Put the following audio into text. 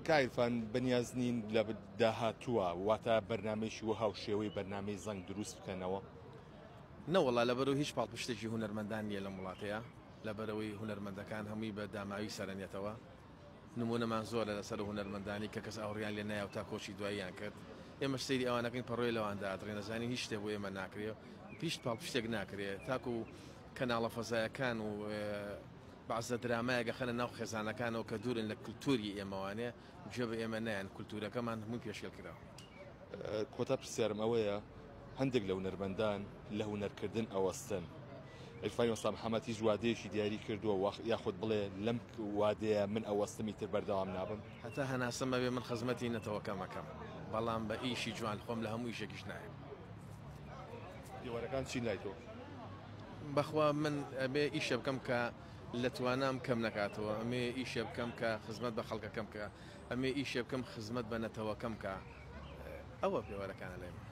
کایرفان بەنیازنین لە داهاتووە واتە بەرنمەیەکی وە هاوشێوەی بەرنمەی زەنگ دروست بکەنەوە. نەوەڵا لەبەرەوە هیچ پاڵپشتێکی هونەرمەندان نیە لە وڵاتەیە لەبەرەوەی هونەرمەندەکان هەمووی بە داماوی سەرەنێتەوە نمونەمان زۆرە لەسەر هونەرمەندانی کە کەس ئەوڕیان لێ نایە و تا کۆچی دواییان کرد. ئێمە سەیری ئەوانەکەین پەڕۆی لەواندا دڕێنەزانی هیچ شتێک بۆ ئێمە ناکرێت پیشت پاڵپشتێک ناکرێت تاکو و کەناڵە فەزایەکان و بەعزە درامایەکە خەنە ناو خێزانەکانەوە کە دوورن لە کولتوری ئێمەوانێ گوێ بە ئێمە نایەن کولتورەکەمان هەمووی پێشکەل کراوە. کۆتا پرسیارم ئەوەیە هەندێک لە هونەرمەندان لە هونەرکردن ئەوەستن. عیرفانی وەستا محەممەد هیچ وادەیەکی دیاری کردووە یاخود بڵێ لەم وادەیە من ئەوەستمی تر بەردەوام نابم هەتا هەناسەمە بێ من خزمەتی نەتەوەکەمەکەم بەڵام بە ئیشی جوان خۆم لە هەموو ئیشێکیش نایم. دیوارەکان چین لای تۆ؟ بەخوا من ئەبێ ئیشە بکەم کە لە توانام کەم نکاتەوە ئەمێ ئیشە بکەم کە خزمەت بە خەڵکەکەم کە ئەمێ ئیشە بکەم خزمەت بە نەتەوەکەم کە ئەوە پێوەرەکانە لێمە.